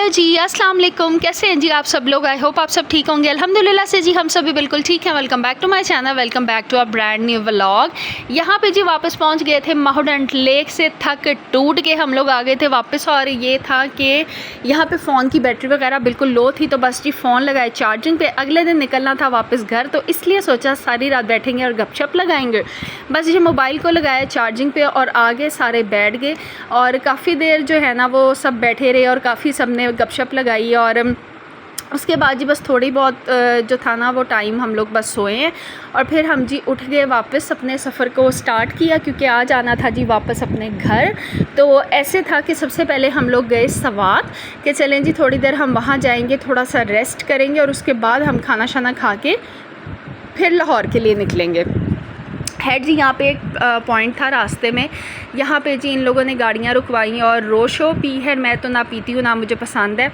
जी, अस्सलाम वालेकुम। कैसे हैं जी आप सब लोग? आई होप आप सब ठीक होंगे। अल्हम्दुलिल्लाह से जी हम सभी बिल्कुल ठीक हैं। Welcome back to my channel, welcome back to a brand new vlog. यहाँ पे जी वापस पहुँच गए थे माहौडेंट लेक से, थक टूट के हम लोग आ गए थे वापस। और ये था कि यहाँ पे फ़ोन की बैटरी वगैरह बिल्कुल लो थी, तो बस जी फ़ोन लगाए चार्जिंग पे। अगले दिन निकलना था वापस घर, तो इसलिए सोचा सारी रात बैठेंगे और गपशप लगाएंगे। बस जी मोबाइल को लगाया चार्जिंग पे और आगे सारे बैठ गए और काफ़ी देर जो है ना वो सब बैठे रहे और काफ़ी सब ने गपशप लगाई। और उसके बाद जी बस थोड़ी बहुत जो था ना वो टाइम हम लोग बस सोए हैं और फिर हम जी उठ गए वापस अपने सफ़र को स्टार्ट किया, क्योंकि आज आना था जी वापस अपने घर। तो ऐसे था कि सबसे पहले हम लोग गए सवात कि चलें जी थोड़ी देर हम वहाँ जाएंगे, थोड़ा सा रेस्ट करेंगे और उसके बाद हम खाना शाना खा के फिर लाहौर के लिए निकलेंगे। हेड जी यहाँ पे एक पॉइंट था रास्ते में, यहाँ पे जी इन लोगों ने गाड़ियाँ रुकवाई और रोशो पी है। मैं तो ना पीती हूँ, ना मुझे पसंद है।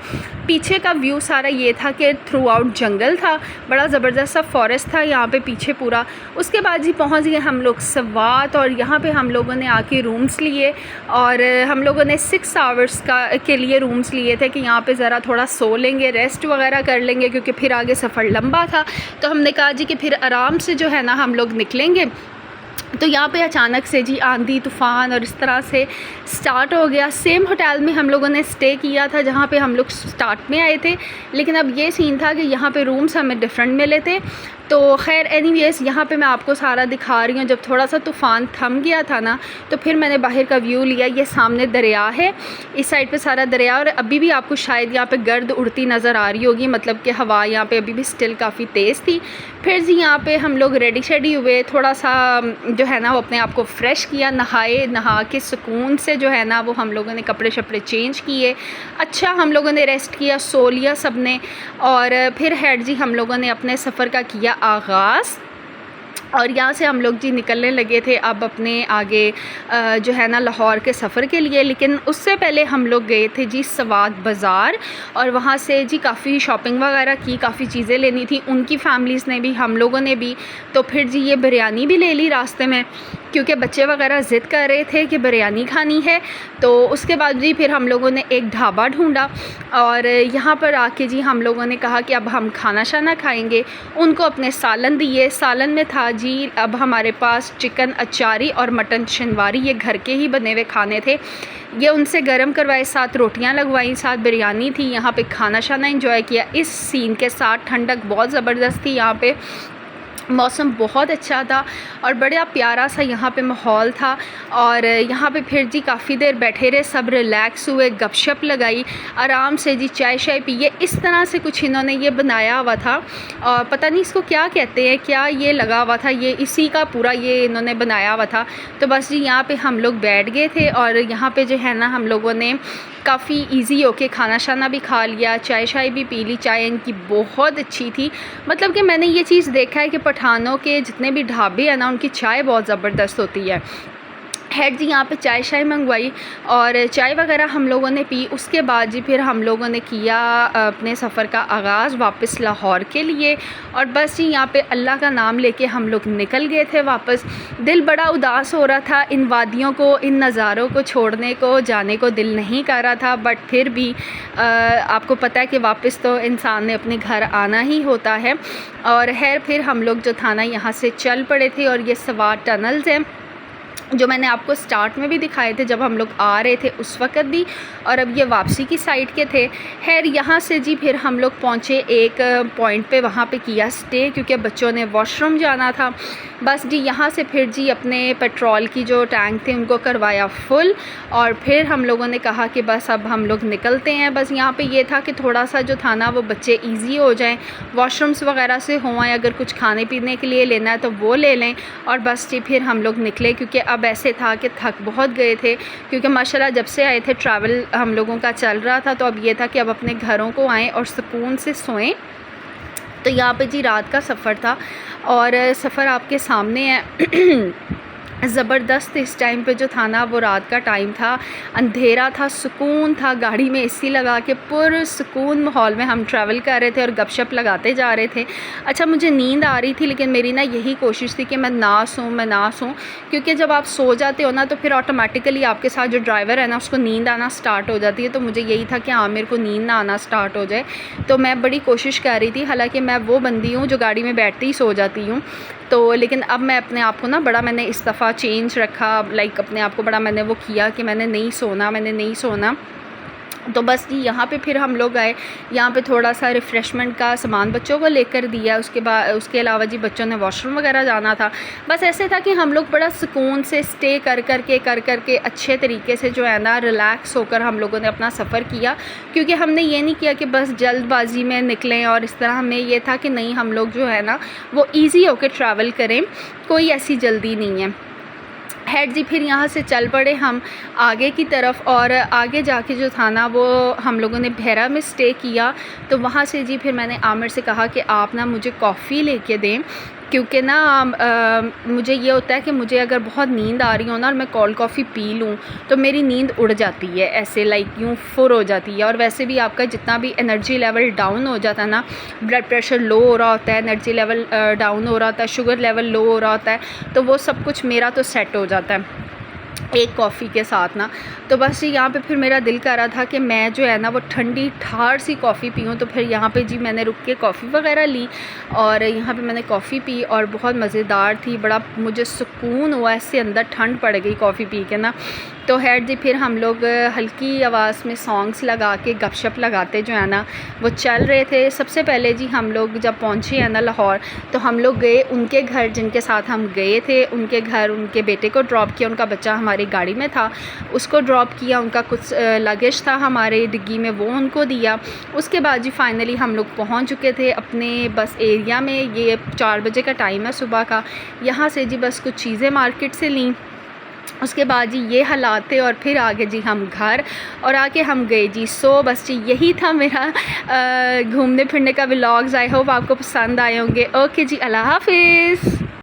पीछे का व्यू सारा ये था कि थ्रू आउट जंगल था, बड़ा ज़बरदस्त सा फॉरेस्ट था यहाँ पे पीछे पूरा। उसके बाद जी पहुँच गए हम लोग सवात और यहाँ पे हम लोगों ने आके रूम्स लिए और हम लोगों ने 6 आवर्स के लिए रूम्स लिए थे कि यहाँ पे ज़रा थोड़ा सो लेंगे, रेस्ट वगैरह कर लेंगे, क्योंकि फिर आगे सफ़र लंबा था। तो हमने कहा जी कि फिर आराम से जो है ना हम लोग निकलेंगे। तो यहाँ पे अचानक से जी आंधी तूफ़ान और इस तरह से स्टार्ट हो गया। सेम होटल में हम लोगों ने स्टे किया था जहाँ पे हम लोग स्टार्ट में आए थे, लेकिन अब ये सीन था कि यहाँ पे रूम्स हमें डिफरेंट मिले थे। तो खैर एनीवेज़ यहाँ पे मैं आपको सारा दिखा रही हूँ। जब थोड़ा सा तूफ़ान थम गया था ना तो फिर मैंने बाहर का व्यू लिया। ये सामने दरिया है, इस साइड पे सारा दरिया, और अभी भी आपको शायद यहाँ पे गर्द उड़ती नज़र आ रही होगी, मतलब कि हवा यहाँ पे अभी भी स्टिल काफ़ी तेज़ थी। फिर जी यहाँ पे हम लोग रेडी शेडी हुए, थोड़ा सा जो है ना वो अपने आप को फ़्रेश किया, नहाए, नहा के सुकून से जो है ना वो हम लोगों ने कपड़े शपड़े चेंज किए। अच्छा हम लोगों ने रेस्ट किया, सो लिया सब ने। और फिर हेड जी हम लोगों ने अपने सफ़र का किया आगाज़ और यहाँ से हम लोग जी निकलने लगे थे अब अपने आगे जो है ना लाहौर के सफ़र के लिए। लेकिन उससे पहले हम लोग गए थे जी सवात बाज़ार और वहाँ से जी काफ़ी शॉपिंग वगैरह की, काफ़ी चीज़ें लेनी थी, उनकी फ़ैमिलीज़ ने भी, हम लोगों ने भी। तो फिर जी ये बिरयानी भी ले ली रास्ते में, क्योंकि बच्चे वगैरह ज़िद कर रहे थे कि बिरयानी खानी है। तो उसके बाद जी फिर हम लोगों ने एक ढाबा ढूंढा और यहाँ पर आके जी हम लोगों ने कहा कि अब हम खाना शाना खाएंगे। उनको अपने सालन दिए, सालन में था जी अब हमारे पास चिकन अचारी और मटन शनवारी, ये घर के ही बने हुए खाने थे। ये उनसे गर्म करवाए, साथ रोटियां लगवाई, साथ बिरयानी थी। यहाँ पे खाना शाना एंजॉय किया इस सीन के साथ। ठंडक बहुत ज़बरदस्त थी यहाँ पे, मौसम बहुत अच्छा था और बड़ा प्यारा सा यहाँ पे माहौल था। और यहाँ पे फिर जी काफ़ी देर बैठे रहे, सब रिलैक्स हुए, गपशप लगाई, आराम से जी चाय शाय पिए। इस तरह से कुछ इन्होंने ये बनाया हुआ था और पता नहीं इसको क्या कहते हैं, क्या ये लगा हुआ था, ये इसी का पूरा ये इन्होंने बनाया हुआ था। तो बस जी यहाँ पे हम लोग बैठ गए थे और यहाँ पे जो है ना हम लोगों ने काफ़ी इजी होके खाना शाना भी खा लिया, चाय शाय भी पी ली। चाय इनकी बहुत अच्छी थी, मतलब कि मैंने ये चीज़ देखा है कि पठानों के जितने भी ढाबे हैं ना उनकी चाय बहुत ज़बरदस्त होती है। हेड जी यहाँ पे चाय शाय मंगवाई और चाय वगैरह हम लोगों ने पी। उसके बाद जी फिर हम लोगों ने किया अपने सफ़र का आगाज़ वापस लाहौर के लिए। और बस जी यहाँ पे अल्लाह का नाम लेके हम लोग निकल गए थे वापस। दिल बड़ा उदास हो रहा था, इन वादियों को, इन नज़ारों को छोड़ने को, जाने को दिल नहीं कर रहा था, बट फिर भी आपको पता है कि वापस तो इंसान ने अपने घर आना ही होता है। और खैर फिर हम लोग जो था ना यहाँ से चल पड़े थे और ये सवात टनल्स हैं जो मैंने आपको स्टार्ट में भी दिखाए थे जब हम लोग आ रहे थे उस वक़्त भी, और अब ये वापसी की साइड के थे। खैर यहाँ से जी फिर हम लोग पहुँचे एक पॉइंट पे, वहाँ पे किया स्टे क्योंकि बच्चों ने वॉशरूम जाना था। बस जी यहाँ से फिर जी अपने पेट्रोल की जो टैंक थे उनको करवाया फुल और फिर हम लोगों ने कहा कि बस अब हम लोग निकलते हैं। बस यहाँ पे ये था कि थोड़ा सा जो था ना वो बच्चे ईज़ी हो जाएँ, वॉशरूम्स वगैरह से हो आए, अगर कुछ खाने पीने के लिए लेना है तो वो ले लें। और बस जी फिर हम लोग निकले, क्योंकि अब ऐसे था कि थक बहुत गए थे, क्योंकि माशाल्लाह जब से आए थे ट्रैवल हम लोगों का चल रहा था। तो अब ये था कि अब अपने घरों को आएँ और सुकून से सोएं। तो यहाँ पे जी रात का सफ़र था और सफ़र आपके सामने है। ज़बरदस्त इस टाइम पे जो था ना, वो रात का टाइम था, अंधेरा था, सुकून था, गाड़ी में एसी लगा के पुरसुकून माहौल में हम ट्रैवल कर रहे थे और गपशप लगाते जा रहे थे। अच्छा, मुझे नींद आ रही थी, लेकिन मेरी ना यही कोशिश थी कि मैं ना सोऊं, क्योंकि जब आप सो जाते हो ना तो फिर ऑटोमेटिकली आपके साथ जो ड्राइवर है ना उसको नींद आना स्टार्ट हो जाती है। तो मुझे यही था कि हाँ, मेरे को नींद ना आना स्टार्ट हो जाए। तो मैं बड़ी कोशिश कर रही थी, हालाँकि मैं वो बंदी हूँ जो गाड़ी में बैठते ही सो जाती हूँ। तो लेकिन अब मैं अपने आप को ना बड़ा मैंने इस दफ़ा चेंज रखा, लाइक अपने आप को बड़ा मैंने वो किया कि मैंने नहीं सोना। तो बस जी यहाँ पे फिर हम लोग आए, यहाँ पे थोड़ा सा रिफ़्रेशमेंट का सामान बच्चों को लेकर दिया। उसके अलावा जी बच्चों ने वॉशरूम वगैरह जाना था। बस ऐसे था कि हम लोग बड़ा सुकून से स्टे कर के अच्छे तरीके से जो है ना रिलैक्स होकर हम लोगों ने अपना सफ़र किया, क्योंकि हमने ये नहीं किया कि बस जल्दबाजी में निकलें, और इस तरह हमें ये था कि नहीं, हम लोग जो है ना वो ईज़ी होकर ट्रैवल करें, कोई ऐसी जल्दी नहीं है। हेड जी फिर यहाँ से चल पड़े हम आगे की तरफ, और आगे जाके जो था ना वो हम लोगों ने बहरा में स्टे किया। तो वहाँ से जी फिर मैंने आमिर से कहा कि आप ना मुझे कॉफ़ी लेके दें, क्योंकि ना मुझे ये होता है कि मुझे अगर बहुत नींद आ रही हो ना और मैं कोल्ड कॉफ़ी पी लूँ तो मेरी नींद उड़ जाती है, ऐसे लाइक यूँ फुर हो जाती है। और वैसे भी आपका जितना भी एनर्जी लेवल डाउन हो जाता है ना, ब्लड प्रेशर लो हो रहा होता है, एनर्जी लेवल डाउन हो रहा होता है, शुगर लेवल लो हो रहा होता है, तो वो सब कुछ मेरा तो सेट हो जाता है एक कॉफ़ी के साथ ना। तो बस जी यहाँ पे फिर मेरा दिल कर रहा था कि मैं जो है ना वो ठंडी ठार सी कॉफ़ी पीऊँ। तो फिर यहाँ पे जी मैंने रुक के कॉफ़ी वगैरह ली, और यहाँ पे मैंने कॉफ़ी पी और बहुत मज़ेदार थी, बड़ा मुझे सुकून हुआ, ऐसे अंदर ठंड पड़ गई कॉफ़ी पी के ना। तो हेड जी फिर हम लोग हल्की आवाज़ में सॉन्ग्स लगा के गपशप लगाते जो है ना वो चल रहे थे। सबसे पहले जी हम लोग जब पहुँचे हैं ना लाहौर, तो हम लोग गए उनके घर जिनके साथ हम गए थे, उनके घर उनके बेटे को ड्रॉप किया, उनका बच्चा हमारी गाड़ी में था, उसको ड्रॉप किया, उनका कुछ लगेज था हमारे डिग्गी में, वो उनको दिया। उसके बाद जी फाइनली हम लोग पहुँच चुके थे अपने बस एरिया में। ये 4 बजे का टाइम है सुबह का। यहाँ से जी बस कुछ चीज़ें मार्केट से लीं, उसके बाद जी ये हालात थे, और फिर आगे जी हम घर, और आके हम गए जी सो। बस जी यही था मेरा घूमने फिरने का व्लॉग्स। आई होप आपको पसंद आए होंगे। ओके जी, अल्लाह हाफिज़।